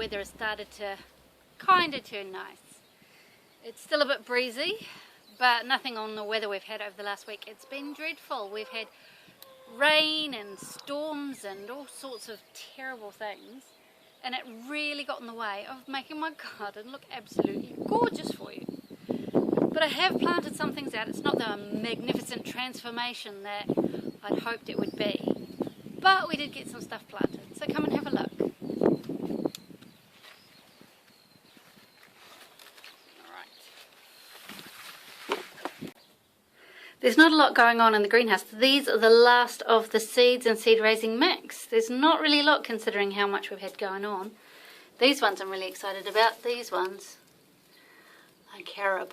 weather has started to kind of turn nice. It's still a bit breezy, but nothing on the weather we've had over the last week. It's been dreadful. We've had rain and storms and all sorts of terrible things, and it really got in the way of making my garden look absolutely gorgeous for you. But I have planted some things out. It's not the magnificent transformation that I'd hoped it would be, but we did get some stuff planted, so come and have a look. There's not a lot going on in the greenhouse. These are the last of the seeds and seed raising mix. There's not really a lot considering how much we've had going on. These ones I'm really excited about. These ones are carob.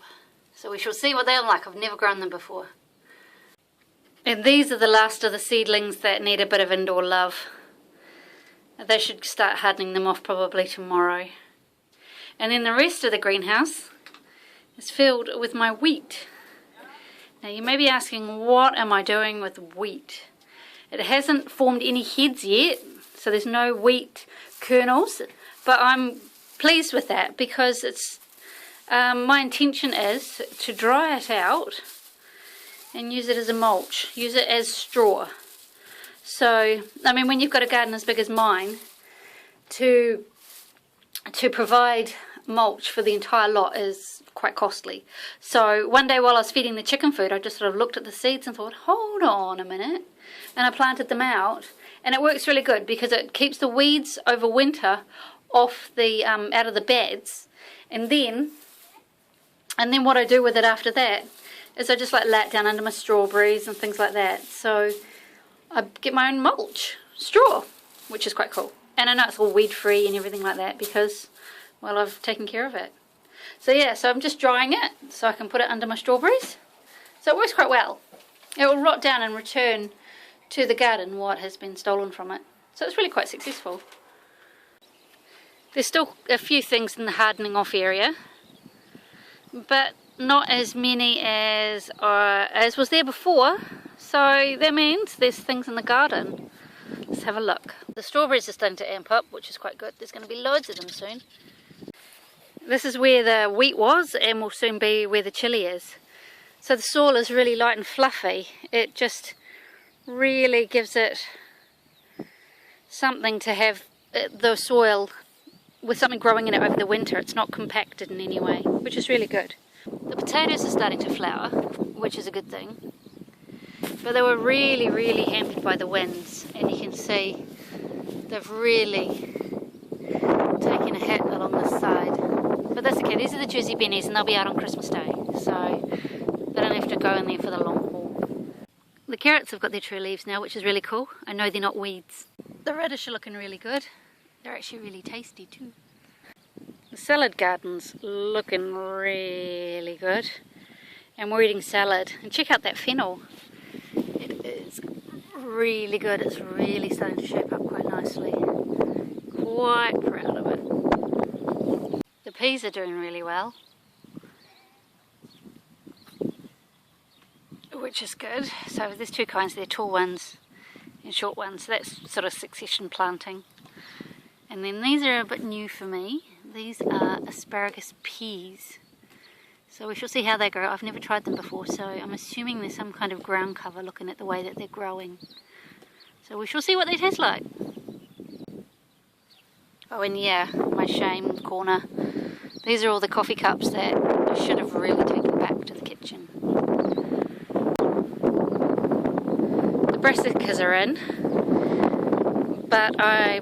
So we shall see what they're like. I've never grown them before. And these are the last of the seedlings that need a bit of indoor love. They should start hardening them off probably tomorrow. And then the rest of the greenhouse is filled with my wheat. Now you may be asking, what am I doing with wheat? It hasn't formed any heads yet, so there's no wheat kernels, but I'm pleased with that because it's my intention is to dry it out and use it as a mulch, use it as straw. So, I mean, when you've got a garden as big as mine, to provide mulch for the entire lot is quite costly. So one day while I was feeding the chicken food, I just sort of looked at the seeds and thought, hold on a minute, and I planted them out, and it works really good because it keeps the weeds over winter off the out of the beds, and then what I do with it after that is I just like lay it down under my strawberries and things like that. So I get my own mulch straw, which is quite cool, and I know it's all weed free and everything like that because, well, I've taken care of it. So yeah, so I'm just drying it so I can put it under my strawberries. So it works quite well. It will rot down and return to the garden what has been stolen from it. So it's really quite successful. There's still a few things in the hardening off area, but not as many as was there before. So that means there's things in the garden. Let's have a look. The strawberries are starting to amp up, which is quite good. There's going to be loads of them soon. This is where the wheat was and will soon be where the chili is. So the soil is really light and fluffy. It just really gives it something to have the soil with something growing in it over the winter. It's not compacted in any way, which is really good. The potatoes are starting to flower, which is a good thing. But they were really, really hampered by the winds, and you can see they've really taken a hit along this side. But that's okay, these are the Jersey Bennies and they'll be out on Christmas Day, so they don't have to go in there for the long haul. The carrots have got their true leaves now, which is really cool. I know they're not weeds. The radish are looking really good. They're actually really tasty too. The salad garden's looking really good. And we're eating salad. And check out that fennel. It is really good. It's really starting to shape up quite nicely. Quite proud of it. The peas are doing really well, which is good. So there's two kinds, they're tall ones and short ones, so that's sort of succession planting. And then these are a bit new for me. These are asparagus peas. So we shall see how they grow. I've never tried them before, so I'm assuming there's some kind of ground cover looking at the way that they're growing. So we shall see what they taste like. Oh, and yeah, my shame corner. These are all the coffee cups that I should have really taken back to the kitchen. The brassicas are in, but I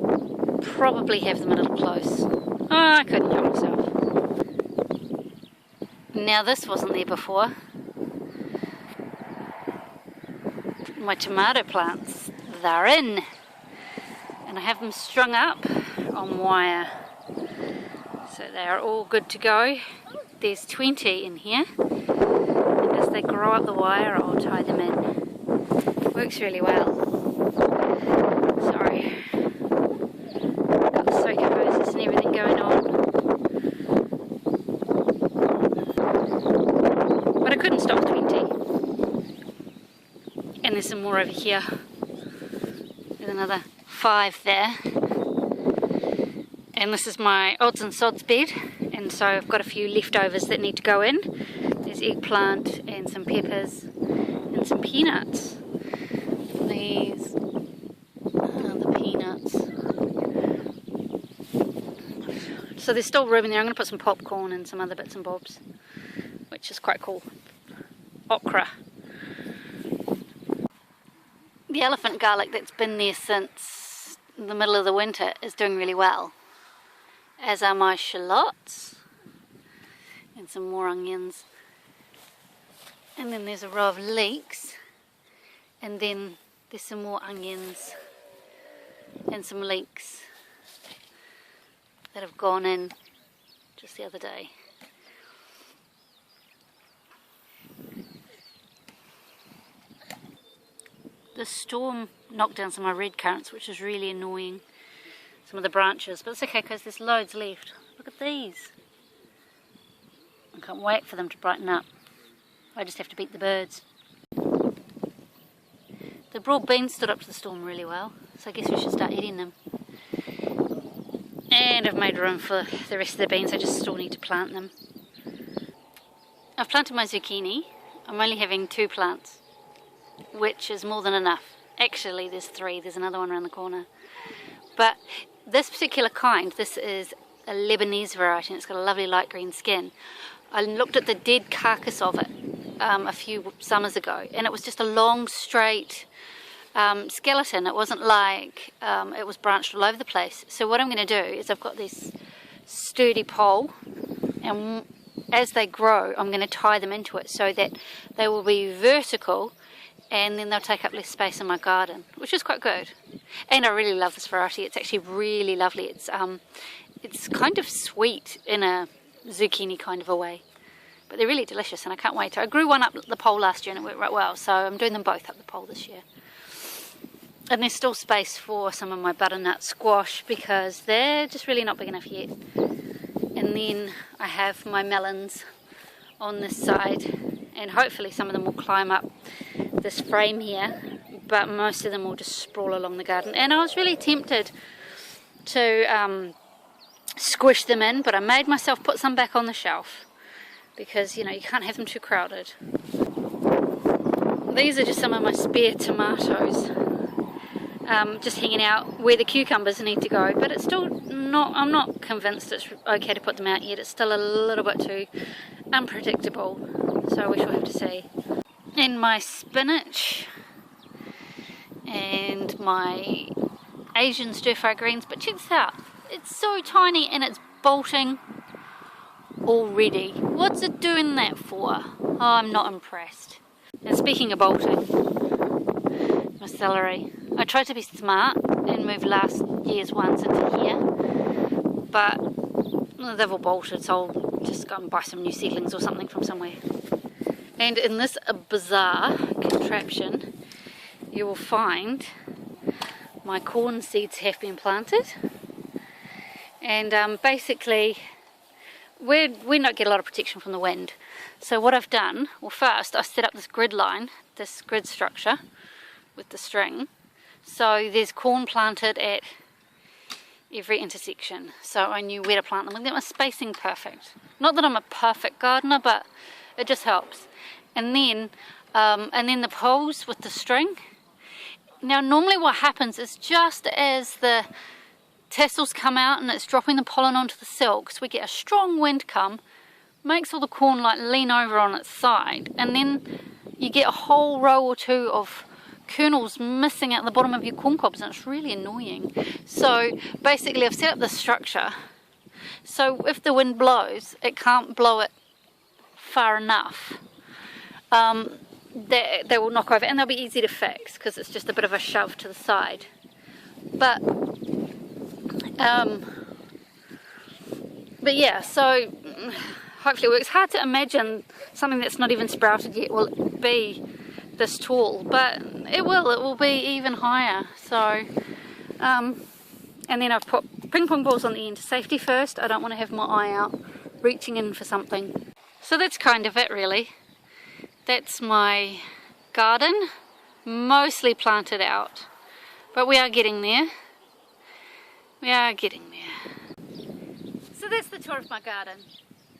probably have them a little close. Oh, I couldn't help myself. Now this wasn't there before. My tomato plants, they're in. And I have them strung up on wire. So they are all good to go. There's 20 in here. And as they grow up the wire, I'll tie them in. Works really well. Sorry. Got the soaker hoses and everything going on. But I couldn't stop 20. And there's some more over here. There's another 5 there. And this is my odds and sods bed, and so I've got a few leftovers that need to go in. There's eggplant and some peppers and some peanuts. These are the peanuts. So there's still room in there. I'm going to put some popcorn and some other bits and bobs, which is quite cool. Okra. The elephant garlic that's been there since the middle of the winter is doing really well, as are my shallots and some more onions. And then there's a row of leeks, and then there's some more onions and some leeks that have gone in just the other day. The storm knocked down some of my red currants, which is really annoying, some of the branches, but it's okay because there's loads left. Look at these. I can't wait for them to brighten up. I just have to beat the birds. The broad beans stood up to the storm really well, so I guess we should start eating them. And I've made room for the rest of the beans, I just still need to plant them. I've planted my zucchini. I'm only having 2 plants, which is more than enough. Actually there's 3, there's another one around the corner. But this particular kind, this is a Lebanese variety, and it's got a lovely light green skin. I looked at the dead carcass of it a few summers ago, and it was just a long straight skeleton. It wasn't like it was branched all over the place. So what I'm going to do is I've got this sturdy pole, and as they grow I'm going to tie them into it so that they will be vertical, and then they'll take up less space in my garden, which is quite good. And I really love this variety. It's actually really lovely. It's kind of sweet in a zucchini kind of a way, but they're really delicious, and I can't wait. I grew one up the pole last year and it worked right well, so I'm doing them both up the pole this year. And there's still space for some of my butternut squash because they're just really not big enough yet. And then I have my melons on this side, and hopefully some of them will climb up this frame here, but most of them will just sprawl along the garden. And I was really tempted to squish them in, but I made myself put some back on the shelf because, you know, you can't have them too crowded. These are just some of my spare tomatoes, just hanging out where the cucumbers need to go, but it's still not, I'm not convinced it's okay to put them out yet. It's still a little bit too unpredictable, so we shall have to see. And my spinach and my Asian stir-fry greens, but check this out, it's so tiny and it's bolting already. What's it doing that for? Oh, I'm not impressed. And speaking of bolting, my celery. I tried to be smart and move last year's ones into here, but they've all bolted, so I'll just go and buy some new seedlings or something from somewhere. And in this bizarre contraption, you will find my corn seeds have been planted. And basically, we don't get a lot of protection from the wind. So what I've done, well, first I set up this grid line, this grid structure with the string. So there's corn planted at every intersection. So I knew where to plant them. I get my spacing perfect. Not that I'm a perfect gardener, but it just helps. And then the poles with the string. Now normally what happens is just as the tassels come out and it's dropping the pollen onto the silks, we get a strong wind come, makes all the corn like lean over on its side, and then you get a whole row or two of kernels missing at the bottom of your corn cobs, and it's really annoying. So basically I've set up this structure so if the wind blows, it can't blow it far enough. They will knock over, and they'll be easy to fix because it's just a bit of a shove to the side. But yeah, so hopefully it works. Hard to imagine something that's not even sprouted yet will be this tall, but it will be even higher. So and then I've put ping pong balls on the end to safety first. I don't want to have my eye out reaching in for something. So that's kind of it really. That's my garden, mostly planted out, but we are getting there. We are getting there. So that's the tour of my garden,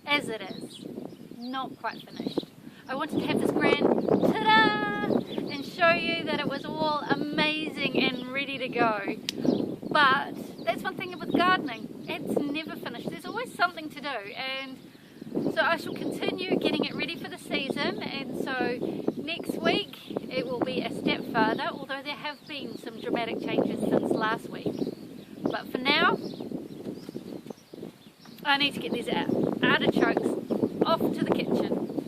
as it is, not quite finished. I wanted to have this grand ta-da and show you that it was all amazing and ready to go. But that's one thing with gardening, it's never finished. There's always something to do, and so I shall continue getting it ready for the season, and so next week it will be a step further, although there have been some dramatic changes since last week. But for now, I need to get these artichokes off to the kitchen.